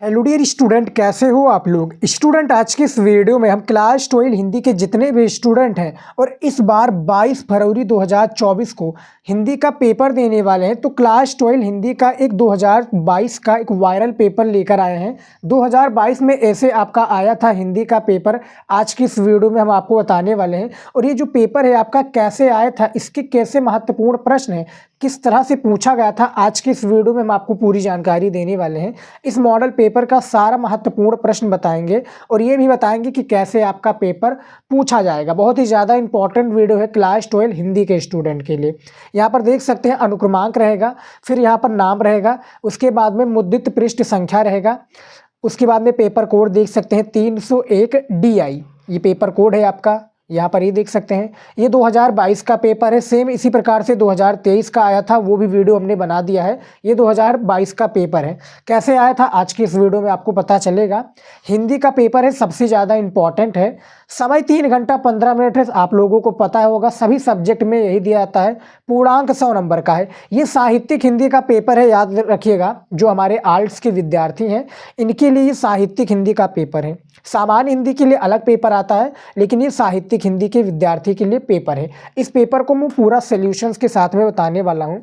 Hello dear student, कैसे हो आप लोग। स्टूडेंट, आज के इस वीडियो में हम क्लास 12 हिंदी के जितने भी स्टूडेंट हैं और इस बार 22 फरवरी 2024 को हिंदी का पेपर देने वाले हैं, तो क्लास 12 हिंदी का एक 2022 का एक वायरल पेपर लेकर आए हैं। 2022 में ऐसे आपका आया था हिंदी का पेपर। आज की इस वीडियो में हम आपको बताने वाले हैं, और ये जो पेपर है आपका कैसे आया था, इसके कैसे महत्वपूर्ण प्रश्न हैं, किस तरह से पूछा गया था, आज की इस वीडियो में हम आपको पूरी जानकारी देने वाले हैं। इस मॉडल पेपर का सारा महत्वपूर्ण प्रश्न बताएंगे और ये भी बताएंगे कि कैसे आपका पेपर पूछा जाएगा। बहुत ही ज़्यादा इंपॉर्टेंट वीडियो है क्लास 12 हिंदी के स्टूडेंट के लिए। यहाँ पर देख सकते हैं अनुक्रमांक रहेगा, फिर यहाँ पर नाम रहेगा, उसके बाद में मुद्रित पृष्ठ संख्या रहेगा, उसके बाद में पेपर कोड देख सकते हैं 301 DI, ये पेपर कोड है आपका। यहाँ पर ये देख सकते हैं, ये 2022 का पेपर है। सेम इसी प्रकार से 2023 का आया था, वो भी वीडियो हमने बना दिया है। ये 2022 का पेपर है। कैसे आया था आज की इस वीडियो में आपको पता चलेगा। हिंदी का पेपर है, सबसे ज़्यादा इम्पॉर्टेंट है। समय 3 घंटा 15 मिनट है। आप लोगों को पता होगा सभी सब्जेक्ट में यही दिया जाता है। पूर्णांक 100 नंबर का है। ये साहित्यिक हिंदी का पेपर है, याद रखिएगा। जो हमारे आर्ट्स के विद्यार्थी हैं इनके लिए ये साहित्यिक हिंदी का पेपर है। सामान्य हिंदी के लिए अलग पेपर आता है, लेकिन ये साहित्यिक हिंदी के विद्यार्थी के लिए पेपर है। इस पेपर को मैं पूरा सॉल्यूशंस के साथ में बताने वाला हूँ।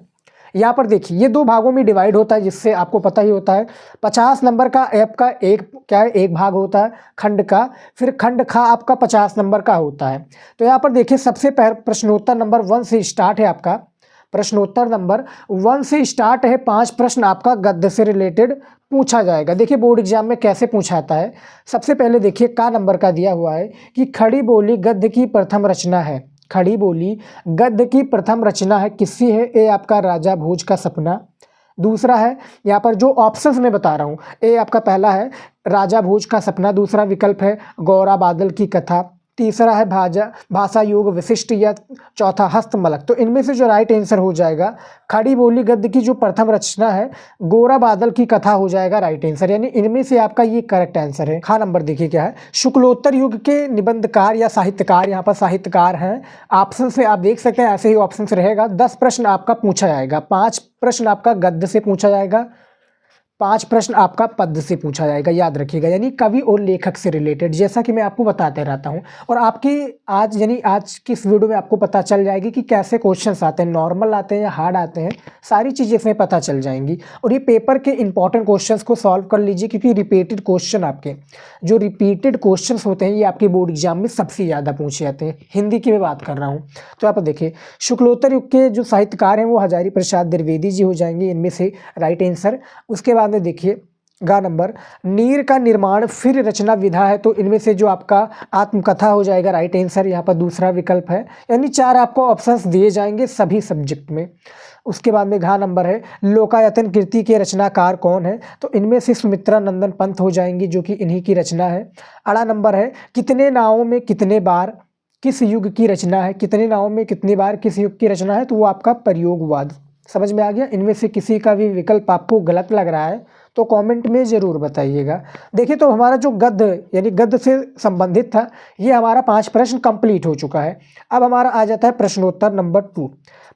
यहाँ पर देखिए, ये 2 भागों में डिवाइड होता है, जिससे आपको पता ही होता है। 50 नंबर का आपका एक भाग होता है खंड का, फिर खंड खा आपका 50 नंबर का होता है। तो यहाँ पर देखिए, सबसे पहले प्रश्नोत्तर नंबर 1 से स्टार्ट है आपका। प्रश्नोत्तर नंबर 1 से स्टार्ट है। 5 प्रश्न आपका गद्य से रिलेटेड पूछा जाएगा। देखिए बोर्ड एग्जाम में कैसे पूछा जाता है। सबसे पहले देखिए का नंबर का दिया हुआ है कि खड़ी बोली गद्य की प्रथम रचना है। खड़ी बोली गद्य की प्रथम रचना है, किसकी है? ए आपका राजा भोज का सपना। दूसरा है, यहाँ पर जो ऑप्शंस मैं बता रहा हूँ, ए आपका पहला है राजा भोज का सपना, दूसरा विकल्प है गौरा बादल की कथा, तीसरा है भाषा योग विशिष्ट, या चौथा हस्तमलक। तो इनमें से जो राइट आंसर हो जाएगा, खड़ी बोली गद्य की जो प्रथम रचना है गोरा बादल की कथा हो जाएगा राइट आंसर। यानी इनमें से आपका ये करेक्ट आंसर है। खा नंबर देखिए क्या है, शुक्लोत्तर युग के निबंधकार या साहित्यकार, यहाँ पर साहित्यकार हैं। ऑप्शन से आप देख सकते हैं, ऐसे ही ऑप्शन रहेगा। 10 प्रश्न आपका पूछा जाएगा। 5 प्रश्न आपका गद्य से पूछा जाएगा, 5 प्रश्न आपका पद्य से पूछा जाएगा, याद रखिएगा। यानी कवि और लेखक से रिलेटेड, जैसा कि मैं आपको बताते रहता हूं। और आपकी आज की इस वीडियो में आपको पता चल जाएगी कि कैसे क्वेश्चंस आते हैं, नॉर्मल आते हैं या हार्ड आते हैं, सारी चीज़ें इसमें पता चल जाएंगी। और ये पेपर के इंपॉर्टेंट क्वेश्चंस को सॉल्व कर लीजिए, क्योंकि रिपीटेड क्वेश्चन आपके जो रिपीटेड क्वेश्चन होते हैं ये आपके बोर्ड एग्जाम में सबसे ज़्यादा पूछे जाते हैं। हिंदी की मैं बात कर रहा हूँ। तो आप देखिए, शुक्लोत्तर युग के जो साहित्यकार हैं वो हजारी प्रसाद द्विवेदी जी हो जाएंगे, इनमें से राइट आंसर। उसके बाद में देखिए गा नंबर, नीर का निर्माण फिर रचना विधा है। तो इनमें से जो आपका आत्मकथा हो जाएगा राइट आंसर, यहाँ पर दूसरा विकल्प है। यानी 4 आपको ऑप्शंस दिए जाएंगे सभी सब्जेक्ट में। उसके बाद में घा नंबर है, लोकायतन कृति के रचनाकार कौन है? तो इनमें से सुमित्रा नंदन पंत हो जाएंगी, जो कि इन्हीं की रचना है। अड़ा नंबर है, कितने नावों में कितने बार किस युग की रचना है? कितने नावों में कितनी बार किस युग की रचना है? तो वो आपका प्रयोगवाद। समझ में आ गया। इनमें से किसी का भी विकल्प आपको गलत लग रहा है तो कमेंट में ज़रूर बताइएगा। देखिए, तो हमारा जो गद्य यानी गद्य से संबंधित था, ये हमारा 5 प्रश्न कंप्लीट हो चुका है। अब हमारा आ जाता है प्रश्नोत्तर नंबर 2।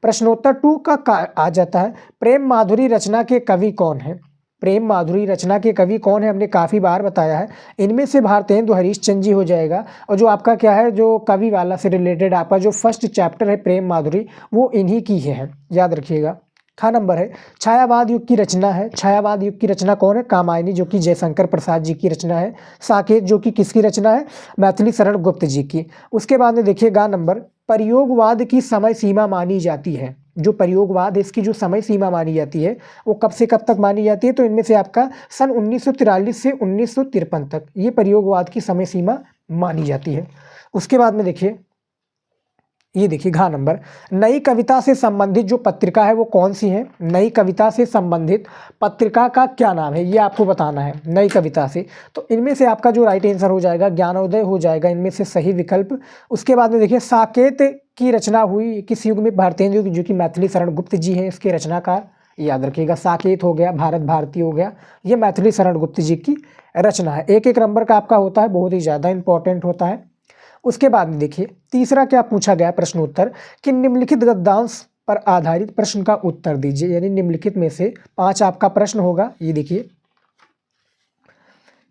प्रश्नोत्तर 2 का आ जाता है, प्रेम माधुरी रचना के कवि कौन है? प्रेम माधुरी रचना के कवि कौन है, हमने काफ़ी बार बताया है। इनमें से भारतेंदु हरीशचंद्र जी हो जाएगा। और जो आपका क्या है, जो कवि वाला से रिलेटेड आपका जो फर्स्ट चैप्टर है प्रेम माधुरी, वो इन्हीं की है, याद रखिएगा। खा नंबर है, छायावाद युग की रचना है। छायावाद युग की रचना कौन है? कामायनी, जो कि जयशंकर प्रसाद जी की रचना है। साकेत, जो कि किसकी रचना है? मैथिली शरण गुप्त जी की। उसके बाद में देखिए गा नंबर, प्रयोगवाद की समय सीमा मानी जाती है। जो प्रयोगवाद है इसकी जो समय सीमा मानी जाती है वो कब से कब तक मानी जाती है? तो इनमें से आपका सन 1943 से 1953 तक ये प्रयोगवाद की समय सीमा मानी जाती है। उसके बाद में देखिए, ये देखिए घा नंबर, नई कविता से संबंधित जो पत्रिका है वो कौन सी है? नई कविता से संबंधित पत्रिका का क्या नाम है, ये आपको बताना है। नई कविता से, तो इनमें से आपका जो राइट आंसर हो जाएगा ज्ञानोदय हो जाएगा, इनमें से सही विकल्प। उसके बाद में देखिए, साकेत की रचना हुई किस युग में? भारतेंदु युग, जो कि मैथिली शरण गुप्त जी हैं इसके रचनाकार, याद रखिएगा। साकेत हो गया, भारत भारती हो गया, ये मैथिली शरण गुप्त जी की रचना है। एक एक नंबर का आपका होता है, बहुत ही ज़्यादा इंपॉर्टेंट होता है। उसके बाद में देखिए तीसरा क्या पूछा गया प्रश्नोत्तर, कि निम्नलिखित गद्यांश पर आधारित प्रश्न का उत्तर दीजिए। यानी निम्नलिखित में से 5 आपका प्रश्न होगा। ये देखिए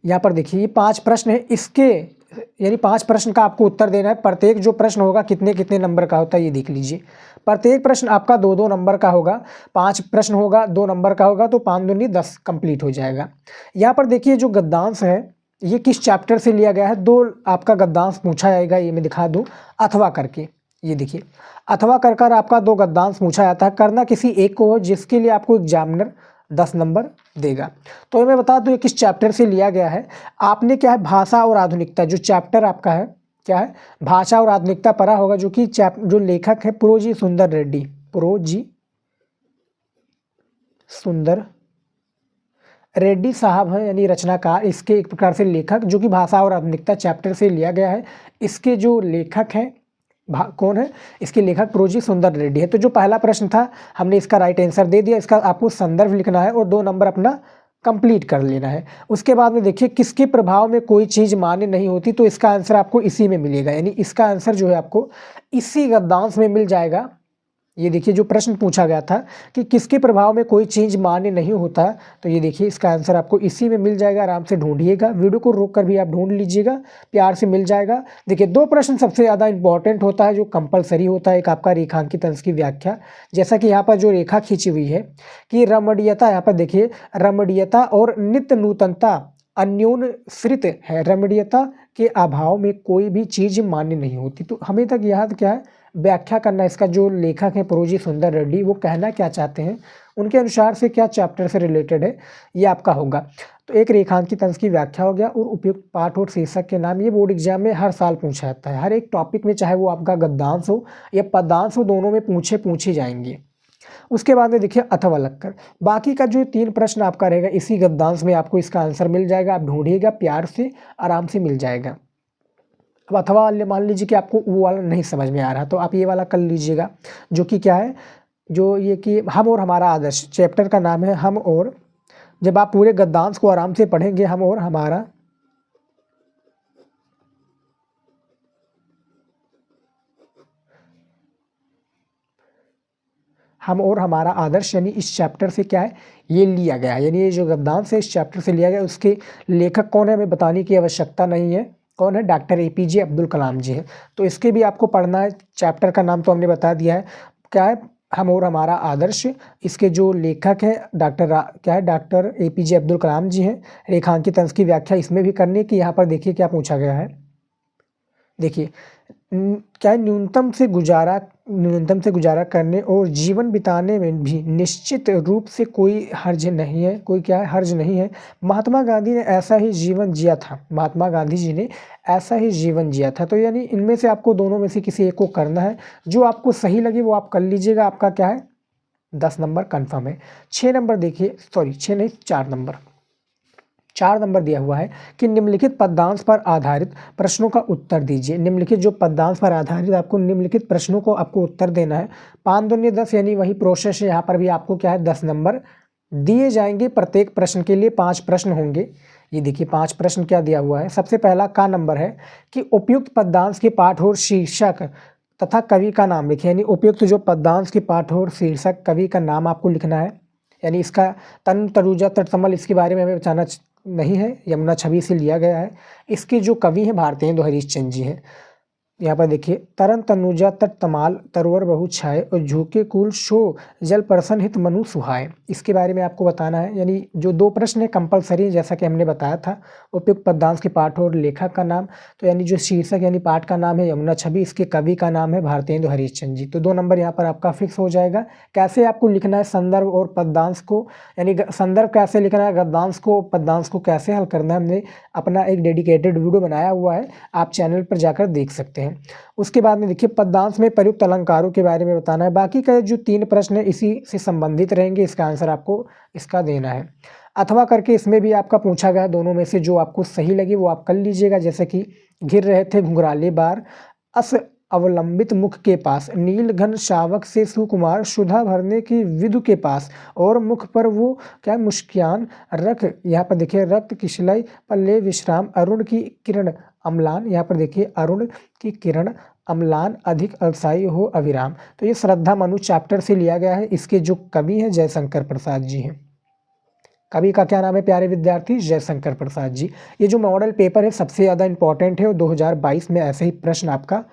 यहाँ पर देखिए ये 5 प्रश्न है, इसके यानी 5 प्रश्न का आपको उत्तर देना है। प्रत्येक जो प्रश्न होगा कितने कितने नंबर का होता है ये देख लीजिए। प्रत्येक प्रश्न आपका 2-2 नंबर का होगा। 5 प्रश्न होगा 2 नंबर का होगा तो 5 दूनी 10 कंप्लीट हो जाएगा। यहाँ पर देखिए जो गद्यांश है ये किस चैप्टर से लिया गया है। 2 आपका गद्यांश पूछा जाएगा, ये मैं दिखा दूँ अथवा करके। ये देखिए अथवा कर आपका 2 गद्यांश पूछा जाता है। करना किसी एक को हो जिसके लिए आपको एग्जामिनर 10 नंबर देगा। तो मैं बता दूं ये किस चैप्टर से लिया गया है। आपने क्या है भाषा और आधुनिकता जो चैप्टर आपका है क्या है भाषा और आधुनिकता पढ़ा होगा, जो कि जो लेखक है प्रोजी सुंदर रेड्डी, प्रोजी सुंदर रेड्डी साहब हैं यानी रचनाकार, इसके एक प्रकार से लेखक, जो कि भाषा और आधुनिकता चैप्टर से लिया गया है। इसके जो लेखक हैं कौन है, इसके लेखक प्रोजी सुंदर रेड्डी है। तो जो पहला प्रश्न था हमने इसका राइट आंसर दे दिया। इसका आपको संदर्भ लिखना है और 2 नंबर अपना कंप्लीट कर लेना है। उसके बाद में देखिए किसके प्रभाव में कोई चीज़ मान्य नहीं होती, तो इसका आंसर आपको इसी में मिलेगा, यानी इसका आंसर जो है आपको इसी गद्यांश में मिल जाएगा। ये देखिए जो प्रश्न पूछा गया था कि किसके प्रभाव में कोई चीज़ मान्य नहीं होता, तो ये देखिए इसका आंसर आपको इसी में मिल जाएगा। आराम से ढूंढिएगा, वीडियो को रोक कर भी आप ढूंढ लीजिएगा, प्यार से मिल जाएगा। देखिए 2 प्रश्न सबसे ज़्यादा इंपॉर्टेंट होता है जो कंपलसरी होता है। एक आपका रेखांकित अंश की व्याख्या, जैसा कि यहाँ पर जो रेखा खींची हुई है कि रमणीयता, यहाँ पर देखिए रमणीयता और नित्य नूतनता अन्योन्यश्रित है। रमणीयता के अभाव में कोई भी चीज़ मान्य नहीं होती। तो हमें तक याद क्या है व्याख्या करना, इसका जो लेखक है प्रोजी सुंदर रेड्डी वो कहना क्या चाहते हैं, उनके अनुसार से क्या चैप्टर से रिलेटेड है ये आपका होगा। तो एक रेखांकित अंश की व्याख्या हो गया और उपयुक्त पाठ और शीर्षक के नाम। ये बोर्ड एग्जाम में हर साल पूछा जाता है, हर एक टॉपिक में, चाहे वो आपका गद्यांश हो या पद्यांश हो, दोनों में पूछे जाएंगे। उसके बाद में देखिए अथवा लगकर बाकी का जो 3 प्रश्न आपका रहेगा इसी गद्यांश में आपको इसका आंसर मिल जाएगा। आप ढूंढिएगा, प्यार से आराम से मिल जाएगा। अब अथवा मान लीजिए कि आपको वो वाला नहीं समझ में आ रहा तो आप ये वाला कर लीजिएगा, जो कि क्या है, जो ये कि हम और हमारा आदर्श, चैप्टर का नाम है हम और। जब आप पूरे गद्यांश को आराम से पढ़ेंगे, हम और हमारा आदर्श, यानी इस चैप्टर से क्या है ये लिया गया है, यानी ये जो गद्यांश है इस चैप्टर से लिया गया। उसके लेखक कौन है हमें बताने की आवश्यकता नहीं है, कौन है, डॉक्टर APJ अब्दुल कलाम जी है। तो इसके भी आपको पढ़ना है। चैप्टर का नाम तो हमने बता दिया है क्या है, हम और हमारा आदर्श। इसके जो लेखक है डॉक्टर APJ अब्दुल कलाम जी हैं। रेखांकित अंश की व्याख्या इसमें भी करने की। यहाँ पर देखिए क्या पूछा गया है, देखिए क्या है, न्यूनतम से गुजारा करने और जीवन बिताने में भी निश्चित रूप से कोई हर्ज नहीं है, कोई क्या है हर्ज नहीं है। महात्मा गांधी ने ऐसा ही जीवन जिया था, महात्मा गांधी जी ने ऐसा ही जीवन जिया था। तो यानी इनमें से आपको दोनों में से किसी एक को करना है, जो आपको सही लगे वो आप कर लीजिएगा। आपका क्या है 10 नंबर कन्फर्म है। 6 नंबर देखिए, सॉरी 6 नहीं 4 नंबर दिया हुआ है कि निम्नलिखित पद्यांश पर आधारित प्रश्नों का उत्तर दीजिए। निम्नलिखित जो पद्यांश पर आधारित आपको निम्नलिखित प्रश्नों को आपको उत्तर देना है। 5 दूनी 10 यानी वही प्रोसेस है। यहाँ पर भी आपको क्या है 10 नंबर दिए जाएंगे। प्रत्येक प्रश्न के लिए 5 प्रश्न होंगे। ये देखिए 5 प्रश्न क्या दिया हुआ है। सबसे पहला का नंबर है कि उपयुक्त पद्यांश के पाठ और शीर्षक तथा कवि का नाम लिखें, यानी उपयुक्त जो पद्यांश के पाठ और शीर्षक कवि का नाम आपको लिखना है। यानी इसका तन तरुजा तटतमल इसके बारे में हमें बताना नहीं है, यमुना छवि से लिया गया है। इसके जो कवि हैं भारतेंदु हरिश्चंद्र जी हैं। यहाँ पर देखिए तरन तनुजा तट तमाल तरवर बहु छाए और झूके कुल शो जल परसन हित मनु सुहाए, इसके बारे में आपको बताना है। यानी जो 2 प्रश्न है कंपलसरी, जैसा कि हमने बताया था। उपयुक्त पद्यांश के पाठ और लेखक का नाम, तो यानी जो शीर्षक यानी पाठ का नाम है यमुना छवि, इसके कवि का नाम है भारतेंदु हरिश्चंद्र जी। तो 2 नंबर यहाँ पर आपका फिक्स हो जाएगा। कैसे आपको लिखना है संदर्भ और पद्यांश को, यानी संदर्भ कैसे लिखना है, गद्यांश को, पद्यांश को कैसे हल करना है, हमने अपना एक डेडिकेटेड वीडियो बनाया हुआ है, आप चैनल पर जाकर देख सकते हैं। उसके बाद में देखिए पद्यांश में प्रयुक्त अलंकारों के बारे में बताना है। बाकी का जो 3 प्रश्न है इसी से संबंधित रहेंगे, इसका आंसर आपको इसका देना है। अथवा करके इसमें भी आपका पूछा गया, दोनों में से जो आपको सही लगे वो आप कर लीजिएगा। जैसे कि घिर रहे थे घुंघराले बार अस अवलंबित मुख के पास, नील घन शावक से सुकुमार सुधा भरने की विधु के पास, और मुख पर वो क्या मुस्कान रख, यहाँ पर देखिए रक्त किशलय पल्ले विश्राम, अरुण की किरण अम्लान, यहाँ पर देखिए अरुण की किरण अम्लान अधिक अलसाई हो अविराम। तो ये श्रद्धा मनु चैप्टर से लिया गया है। इसके जो कवि हैं जयशंकर प्रसाद जी हैं। कवि का क्या नाम है प्यारे विद्यार्थी? जयशंकर प्रसाद जी। ये जो मॉडल पेपर है सबसे ज़्यादा इंपॉर्टेंट है और 2022 में ऐसे ही प्रश्न आपका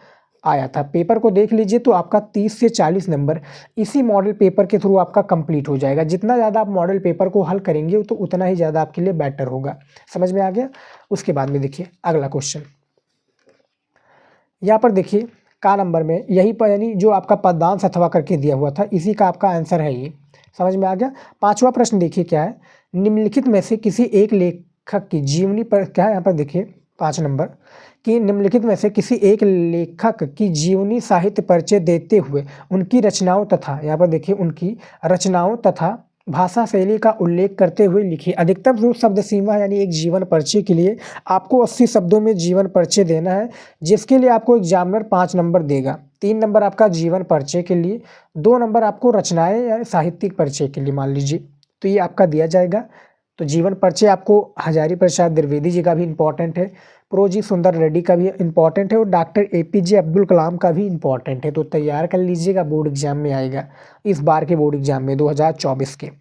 आया था। पेपर को देख लीजिए तो आपका 30 से 40 नंबर इसी मॉडल पेपर के थ्रू आपका कंप्लीट हो जाएगा। जितना ज़्यादा आप मॉडल पेपर को हल करेंगे तो उतना ही ज़्यादा आपके लिए बेटर होगा। समझ में आ गया? उसके बाद में देखिए अगला क्वेश्चन, यहाँ पर देखिए का नंबर में यही पर यानी जो आपका पदनांश अथवा करके दिया हुआ था इसी का आपका आंसर है ये। समझ में आ गया? पांचवा प्रश्न देखिए क्या है, निम्नलिखित में से किसी एक लेखक की जीवनी पर क्या है, यहाँ पर देखिए 5 नंबर कि निम्नलिखित में से किसी एक लेखक की जीवनी साहित्य परिचय देते हुए उनकी रचनाओं तथा, यहाँ पर देखिए उनकी रचनाओं तथा भाषा शैली का उल्लेख करते हुए लिखिए। अधिकतम जो शब्द सीमा यानी एक जीवन परिचय के लिए आपको 80 शब्दों में जीवन परिचय देना है, जिसके लिए आपको एग्जामिनर 5 नंबर देगा। 3 नंबर आपका जीवन परिचय के लिए, 2 नंबर आपको रचनाएं या साहित्यिक परिचय के लिए मान लीजिए, तो ये आपका दिया जाएगा। तो जीवन परिचय आपको हजारी प्रसाद द्विवेदी जी का भी इंपॉर्टेंट है, प्रोजी सुंदर रेड्डी का भी इंपॉर्टेंट है और डॉक्टर एपीजे अब्दुल कलाम का भी इंपॉर्टेंट है। तो तैयार कर लीजिएगा, बोर्ड एग्जाम में आएगा, इस बार के बोर्ड एग्जाम में 2024 के।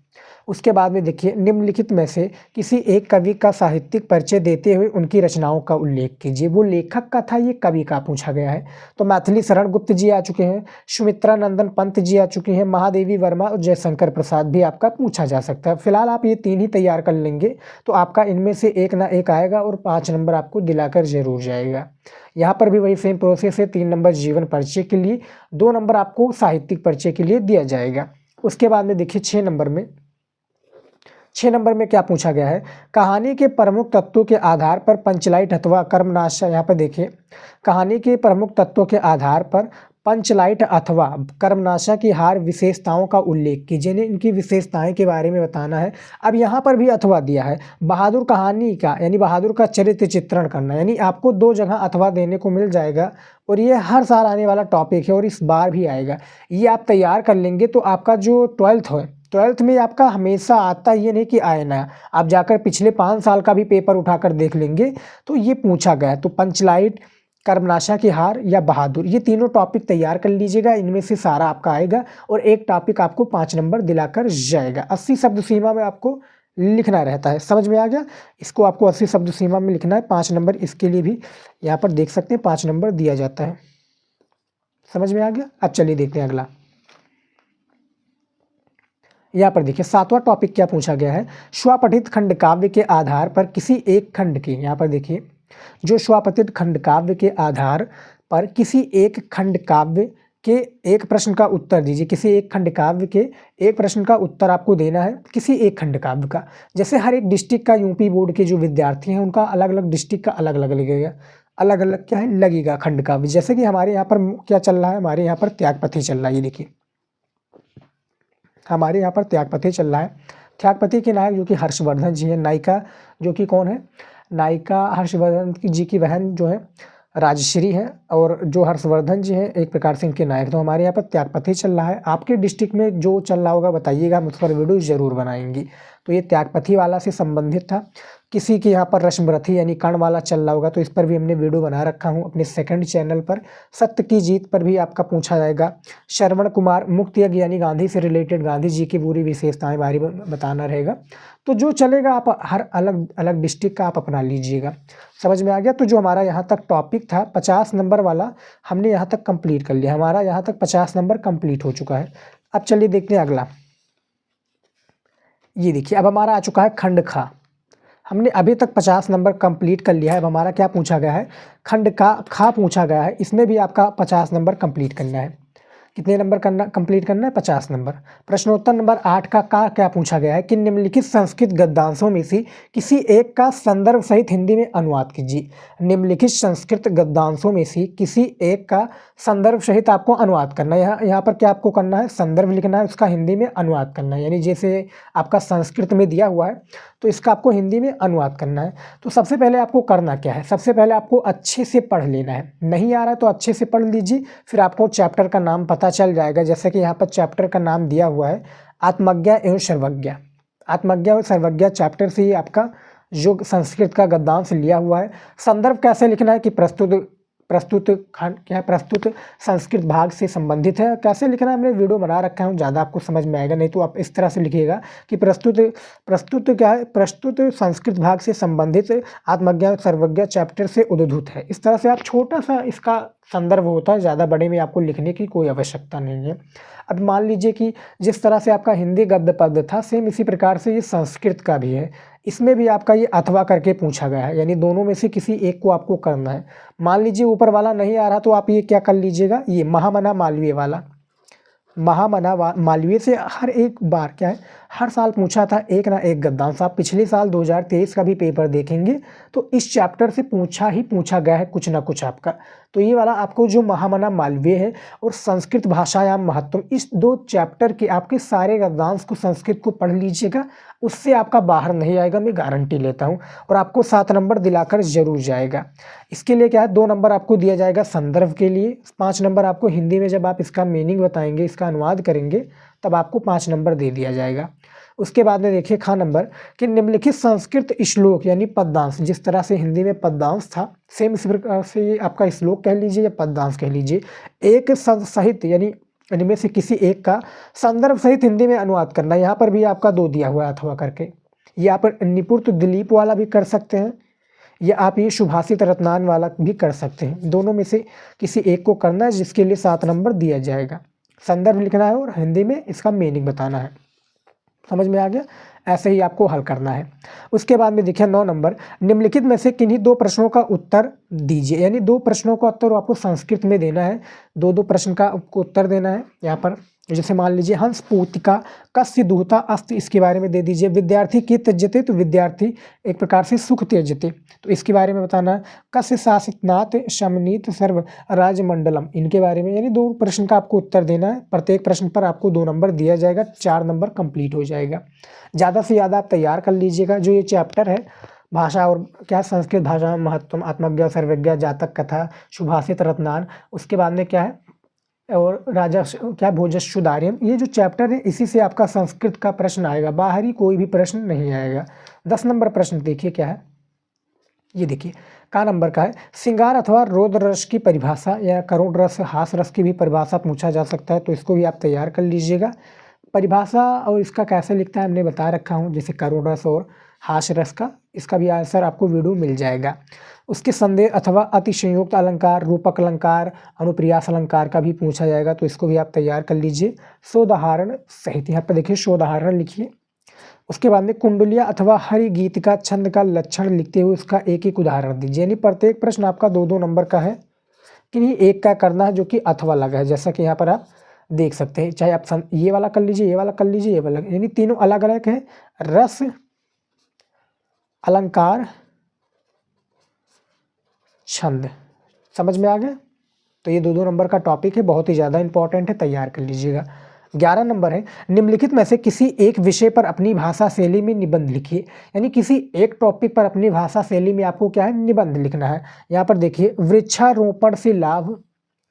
उसके बाद में देखिए निम्नलिखित में से किसी एक कवि का साहित्यिक परिचय देते हुए उनकी रचनाओं का उल्लेख कीजिए। वो लेखक का था, ये कवि का पूछा गया है। तो मैथिली शरण गुप्त जी आ चुके हैं, सुमित्रा नंदन पंत जी आ चुकी हैं, महादेवी वर्मा और जयशंकर प्रसाद भी आपका पूछा जा सकता है। फिलहाल आप ये 3 ही तैयार कर लेंगे तो आपका इनमें से एक ना एक आएगा और 5 नंबर आपको दिलाकर जरूर जाएगा। यहाँ पर भी वही सेम प्रोसेस है, 3 नंबर जीवन परिचय के लिए, 2 नंबर आपको साहित्यिक परिचय के लिए दिया जाएगा। उसके बाद में देखिए 6 नंबर में क्या पूछा गया है, कहानी के प्रमुख तत्वों के आधार पर पंचलाइट अथवा कर्मनाशा, यहाँ पर देखिए कहानी के प्रमुख तत्वों के आधार पर पंचलाइट अथवा कर्मनाशा की हार विशेषताओं का उल्लेख कीजिए। इनकी विशेषताएं के बारे में बताना है। अब यहाँ पर भी अथवा दिया है, बहादुर कहानी का यानी बहादुर का चरित्र चित्रण करना, यानी आपको 2 जगह अथवा देने को मिल जाएगा और ये हर साल आने वाला टॉपिक है और इस बार भी आएगा। ये आप तैयार कर लेंगे तो आपका जो 12th में आपका हमेशा आता, ये नहीं कि आए ना, आप जाकर पिछले 5 साल का भी पेपर उठाकर देख लेंगे तो ये पूछा गया है। तो पंचलाइट, कर्मनाशा की हार या बहादुर, ये तीनों टॉपिक तैयार कर लीजिएगा, इनमें से सारा आपका आएगा और एक टॉपिक आपको 5 नंबर दिलाकर जाएगा। 80 शब्द सीमा में आपको लिखना रहता है। समझ में आ गया? इसको आपको 80 शब्द सीमा में लिखना है, 5 नंबर इसके लिए भी यहाँ पर देख सकते हैं 5 नंबर दिया जाता है। समझ में आ गया? अब चलिए देखते हैं अगला। यहाँ पर देखिए 7वां टॉपिक क्या पूछा गया है, स्वपठित खंड काव्य के आधार पर किसी एक खंड की, यहाँ पर देखिए जो स्वपठित खंड काव्य के आधार पर किसी एक खंड काव्य के एक प्रश्न का उत्तर दीजिए। किसी एक खंड काव्य के एक प्रश्न का उत्तर आपको देना है, किसी एक खंड काव्य का। जैसे हर एक डिस्ट्रिक्ट का यूपी बोर्ड के जो विद्यार्थी हैं उनका अलग अलग डिस्ट्रिक्ट का अलग अलग लगेगा, अलग अलग क्या है लगेगा खंड काव्य। जैसे कि हमारे यहाँ पर क्या चल रहा है, हमारे यहाँ पर त्यागपति चल रहा है। ये देखिए हमारे यहाँ पर त्यागपति चल रहा है। त्यागपति के नायक जो कि हर्षवर्धन जी हैं, नायिका जो कि कौन है, नायिका हर्षवर्धन जी की बहन जो है राजश्री है और जो हर्षवर्धन जी हैं एक प्रकार से इनके नायक। तो हमारे यहाँ पर त्यागपति चल रहा है। आपके डिस्ट्रिक्ट में जो चल रहा होगा बताइएगा, हम उस पर वीडियो जरूर बनाएंगे। तो ये त्यागपति वाला से संबंधित था। किसी के यहाँ पर रश्मरथी यानी कर्ण वाला चल रहा होगा तो इस पर भी हमने वीडियो बना रखा हूँ अपने सेकंड चैनल पर। सत्य की जीत पर भी आपका पूछा जाएगा। श्रवण कुमार मुक्त यज्ञ यानी गांधी से रिलेटेड गांधी जी की पूरी विशेषताएं बारे में बताना रहेगा। तो जो चलेगा आप हर अलग अलग डिस्ट्रिक्ट का आप अपना लीजिएगा। समझ में आ गया? तो जो हमारा यहाँ तक टॉपिक था 50 नंबर वाला हमने यहाँ तक कंप्लीट कर लिया। हमारा यहाँ तक 50 नंबर कंप्लीट हो चुका है। अब चलिए देखते हैं अगला। ये देखिए अब हमारा आ चुका है खंड खा। हमने अभी तक 50 नंबर कंप्लीट कर लिया है। अब हमारा क्या पूछा गया है, खंड का खा पूछा गया है। इसमें भी आपका 50 नंबर कंप्लीट करना है। कितने नंबर करना कंप्लीट करना है? 50 नंबर। प्रश्नोत्तर नंबर 8 का क्या पूछा गया है कि निम्नलिखित संस्कृत गद्यांशों में से किसी एक का संदर्भ सहित हिंदी में अनुवाद कीजिए। निम्नलिखित संस्कृत गद्यांशों में से किसी एक का संदर्भ सहित आपको अनुवाद करना है। यहाँ पर क्या आपको करना है, संदर्भ लिखना है, उसका हिंदी में अनुवाद करना है। यानी जैसे आपका संस्कृत में दिया हुआ है तो इसका आपको हिंदी में अनुवाद करना है। तो सबसे पहले आपको करना क्या है, सबसे पहले आपको अच्छे से पढ़ लेना है। नहीं आ रहा है तो अच्छे से पढ़ लीजिए, फिर आपको चैप्टर का नाम पता चल जाएगा। जैसे कि यहाँ पर चैप्टर का नाम दिया हुआ है आत्मज्ञा एवं सर्वज्ञा। आत्मज्ञा और सर्वज्ञा चैप्टर से ही आपका जो संस्कृत का गद्यांश लिया हुआ है। संदर्भ कैसे लिखना है कि प्रस्तुत खंड क्या है, प्रस्तुत संस्कृत भाग से संबंधित है। कैसे लिखना है, हमने वीडियो बना रखा है, ज़्यादा आपको समझ में आएगा। नहीं तो आप इस तरह से लिखिएगा कि प्रस्तुत क्या है, प्रस्तुत संस्कृत भाग से संबंधित आत्मज्ञान सर्वज्ञ चैप्टर से उद्धृत है। इस तरह से आप छोटा सा इसका संदर्भ होता है, ज़्यादा बड़े में आपको लिखने की कोई आवश्यकता नहीं है। अब मान लीजिए कि जिस तरह से आपका हिंदी गद्य पद्य था, सेम इसी प्रकार से ये संस्कृत का भी है। इसमें भी आपका ये अथवा करके पूछा गया है, यानी दोनों में से किसी एक को आपको करना है। मान लीजिए ऊपर वाला नहीं आ रहा तो आप ये क्या कर लीजिएगा, ये महामना मालवीय वाला, महामना मालवीय से हर एक बार क्या है, हर साल पूछा था एक ना एक गद्यांश। आप पिछले साल 2023 का भी पेपर देखेंगे तो इस चैप्टर से पूछा गया है कुछ ना कुछ आपका। तो ये वाला आपको जो महामना मालवीय है और संस्कृत भाषायाम महत्तम, इस दो चैप्टर के आपके सारे गद्यांश को संस्कृत को पढ़ लीजिएगा, उससे आपका बाहर नहीं आएगा, मैं गारंटी लेता हूँ। और आपको 7 नंबर दिलाकर जरूर जाएगा। इसके लिए क्या है, 2 नंबर आपको दिया जाएगा संदर्भ के लिए, 5 नंबर आपको हिंदी में जब आप इसका मीनिंग बताएंगे, इसका अनुवाद करेंगे, तब आपको 5 नंबर दे दिया जाएगा। उसके बाद में देखिए खा नंबर कि निम्नलिखित संस्कृत श्लोक यानी पद्यांश, जिस तरह से हिंदी में पद्यांश था, सेम इस प्रकार से ये आपका श्लोक कह लीजिए या पद्यांश कह लीजिए, एक सहित यानी इनमें से किसी एक का संदर्भ सहित हिंदी में अनुवाद करना। यहाँ पर भी आपका 2 दिया हुआ है अथवा करके। ये आप निपुण दिलीप वाला भी कर सकते हैं, या आप ये सुभाषित रत्नान वाला भी कर सकते हैं। दोनों में से किसी एक को करना है, जिसके लिए 7 नंबर दिया जाएगा। संदर्भ लिखना है और हिंदी में इसका मीनिंग बताना है। समझ में आ गया? ऐसे ही आपको हल करना है। उसके बाद में देखिए 9 नंबर, निम्नलिखित में से किन्हीं 2 प्रश्नों का उत्तर दीजिए, यानी 2 प्रश्नों का उत्तर आपको संस्कृत में देना है। 2 प्रश्न का आपको उत्तर देना है। यहाँ पर जैसे मान लीजिए हंस पूतिका कस्य दूता अस्ति, इसके बारे में दे दीजिए। विद्यार्थी की त्यजते, तो विद्यार्थी एक प्रकार से सुख त्यजते, तो इसके बारे में बताना है। कस्य शासितनाथ शमनीत सर्व राजमंडलम, इनके बारे में, यानी 2 प्रश्न का आपको उत्तर देना है। प्रत्येक प्रश्न पर आपको 2 नंबर दिया जाएगा, 4 नंबर कंप्लीट हो जाएगा। ज़्यादा से ज़्यादा आप तैयार कर लीजिएगा। जो ये चैप्टर है भाषा और क्या, संस्कृत भाषा महत्तम, आत्मज्ञा सर्वज्ञ, जातक कथा, सुभाषित रत्नान, उसके बाद में क्या है, और राजा क्या भोजस्सुदार्यम, ये जो चैप्टर है इसी से आपका संस्कृत का प्रश्न आएगा, बाहरी कोई भी प्रश्न नहीं आएगा। 10 नंबर प्रश्न देखिए क्या है, ये देखिए का नंबर का है, श्रृंगार अथवा रौद्र रस की परिभाषा या करुण रस हास रस की भी परिभाषा पूछा जा सकता है, तो इसको भी आप तैयार कर लीजिएगा। परिभाषा और इसका कैसे लिखता है हमने बता रखा हूँ, जैसे करुण रस और हास रस का, इसका भी आंसर आपको वीडियो मिल जाएगा। उसके संदेह अथवा अतिशयोक्त अलंकार, रूपक अलंकार, अनुप्रियास अलंकार का भी पूछा जाएगा, तो इसको भी आप तैयार कर लीजिए। शोधाहरण सहित, यहाँ पर देखिए शोधाहरण लिखिए। उसके बाद में कुंडलिया अथवा हरि गीत का छंद का लक्षण लिखते हुए उसका एक एक उदाहरण दीजिए, यानी प्रत्येक प्रश्न आपका 2-2 नंबर का है, किन्हीं एक का करना है जो कि अथवा लगा है, जैसा कि यहाँ पर आप देख सकते हैं। चाहे आप ये वाला कर लीजिए, ये वाला कर लीजिए, ये वाला, यानी तीनों अलग अलग है। रस, अलंकार, छंद, समझ में आ गया? तो ये 2-2 नंबर का टॉपिक है, बहुत ही ज़्यादा इंपॉर्टेंट है, तैयार कर लीजिएगा। 11 नंबर है, निम्नलिखित में से किसी एक विषय पर अपनी भाषा शैली में निबंध लिखिए, यानी किसी एक टॉपिक पर अपनी भाषा शैली में आपको क्या है, निबंध लिखना है। यहाँ पर देखिए वृक्षारोपण से लाभ,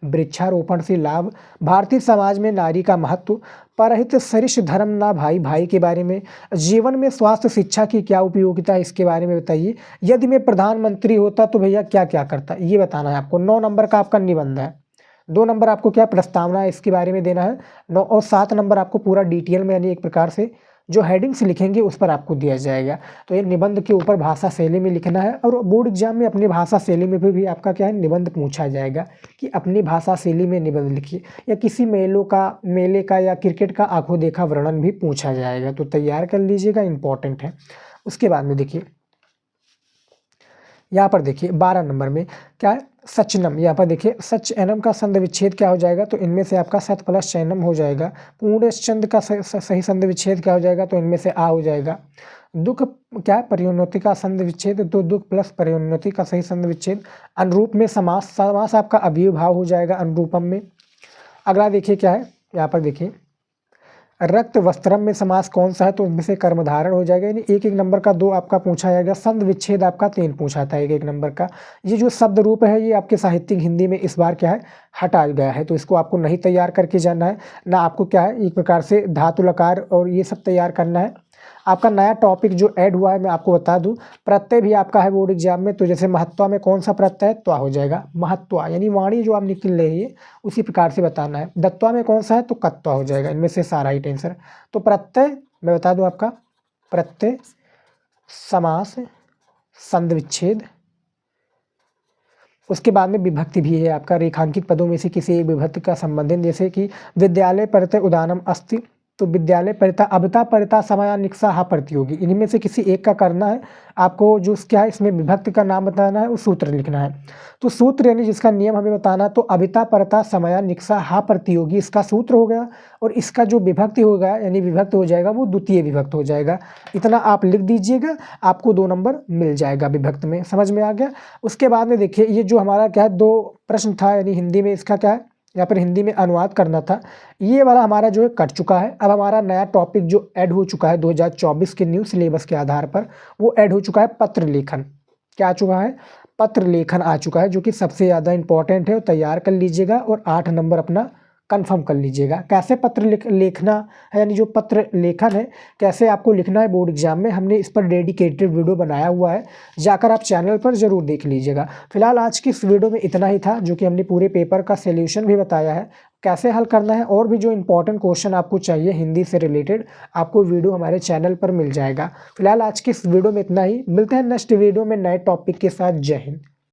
वृक्षारोपण से लाभ, भारतीय समाज में नारी का महत्व, परहित सरिष धर्म ना भाई भाई के बारे में, जीवन में स्वास्थ्य शिक्षा की क्या उपयोगिता है इसके बारे में बताइए, यदि मैं प्रधानमंत्री होता तो भैया क्या क्या करता, ये बताना है आपको। 9 नंबर का आपका निबंध है। 2 नंबर आपको क्या प्रस्तावना है इसके बारे में देना है। 9 और 7 नंबर आपको पूरा डिटेल में, यानी एक प्रकार से जो हेडिंग्स लिखेंगे उस पर आपको दिया जाएगा। तो ये निबंध के ऊपर भाषा शैली में लिखना है, और बोर्ड एग्जाम में अपनी भाषा शैली में भी आपका क्या है, निबंध पूछा जाएगा कि अपनी भाषा शैली में निबंध लिखिए, या किसी मेले का या क्रिकेट का आंखों देखा वर्णन भी पूछा जाएगा, तो तैयार कर लीजिएगा, इंपॉर्टेंट है। उसके बाद में देखिए यहाँ पर देखिए 12 नंबर में क्या है, सचनम, यहाँ पर देखिए सच एनम का संधि विच्छेद क्या हो जाएगा, तो इनमें से आपका सत प्लस चैनम हो जाएगा। पूर्ण चंद का सही संधि विच्छेद क्या हो जाएगा, तो इनमें से आ हो जाएगा। दुख क्या है, परियोन्नति का संधि विच्छेद, तो दुख प्लस परियोन्नति का सही संधि विच्छेद। अनुरूप में समास आपका अव्ययभाव हो जाएगा अनुरूपम में। अगला देखिए क्या है, यहाँ पर देखिए रक्त वस्त्रम में समास कौन सा है, तो उनमें से कर्मधारण हो जाएगा, यानी 1-1 नंबर का 2 आपका पूछा जाएगा। संधि विच्छेद आपका 3 पूछा था 1-1 नंबर का। ये जो शब्द रूप है ये आपके साहित्यिक हिंदी में इस बार क्या है, हटा गया है, तो इसको आपको नहीं तैयार करके जाना है ना, आपको क्या है एक प्रकार से धातु लकार और ये सब तैयार करना है। आपका नया टॉपिक जो ऐड हुआ है मैं आपको बता दूं, प्रत्यय भी आपका है बोर्ड एग्जाम में। तो जैसे महत्वा में कौन सा प्रत्यय है, त्वा हो जाएगा, महत्वा यानी वाणी जो आप निकल रही है उसी प्रकार से बताना है। दत्वा में कौन सा है, तो कत्वा हो जाएगा। इनमें से सारा ही टेंशन। तो प्रत्यय मैं बता दूं आपका, प्रत्यय, समास, संधि विच्छेद, उसके बाद में विभक्ति भी है आपका। रेखांकित पदों में से किसी एक विभक्ति का संबंधित, जैसे कि विद्यालय परितः उदानम अस्ति, तो विद्यालय परिता, अबता परिता, समया निक्सा हा प्रतियोगी, इनमें से किसी एक का करना है आपको। जो क्या है इसमें विभक्ति का नाम बताना है, वो सूत्र लिखना है। तो सूत्र यानी जिसका नियम हमें बताना है, तो अबिता परता समया निक्सा हा प्रतियोगी इसका सूत्र हो गया, और इसका जो विभक्ति होगा यानी विभक्त हो जाएगा वो द्वितीय विभक्त हो जाएगा। इतना आप लिख दीजिएगा, आपको 2 नंबर मिल जाएगा विभक्त में। समझ में आ गया। उसके बाद में देखिए ये जो हमारा क्या है 2 प्रश्न था, यानी हिंदी में इसका क्या है, या फिर हिंदी में अनुवाद करना था, ये वाला हमारा जो है कट चुका है। अब हमारा नया टॉपिक जो ऐड हो चुका है 2024 के न्यू सिलेबस के आधार पर, वो ऐड हो चुका है पत्र लेखन। क्या आ चुका है, पत्र लेखन आ चुका है, जो कि सबसे ज़्यादा इंपॉर्टेंट है। तैयार कर लीजिएगा और 8 नंबर अपना कंफर्म कर लीजिएगा। कैसे पत्र लिखना है, यानी जो पत्र लेखन है कैसे आपको लिखना है बोर्ड एग्जाम में, हमने इस पर डेडिकेटेड वीडियो बनाया हुआ है, जाकर आप चैनल पर ज़रूर देख लीजिएगा। फिलहाल आज की इस वीडियो में इतना ही था, जो कि हमने पूरे पेपर का सोल्यूशन भी बताया है कैसे हल करना है, और भी जो इंपॉर्टेंट क्वेश्चन आपको चाहिए हिंदी से रिलेटेड, आपको वीडियो हमारे चैनल पर मिल जाएगा। फिलहाल आज की इस वीडियो में इतना ही, मिलते हैं नेक्स्ट वीडियो में नए टॉपिक के साथ। जय हिंद।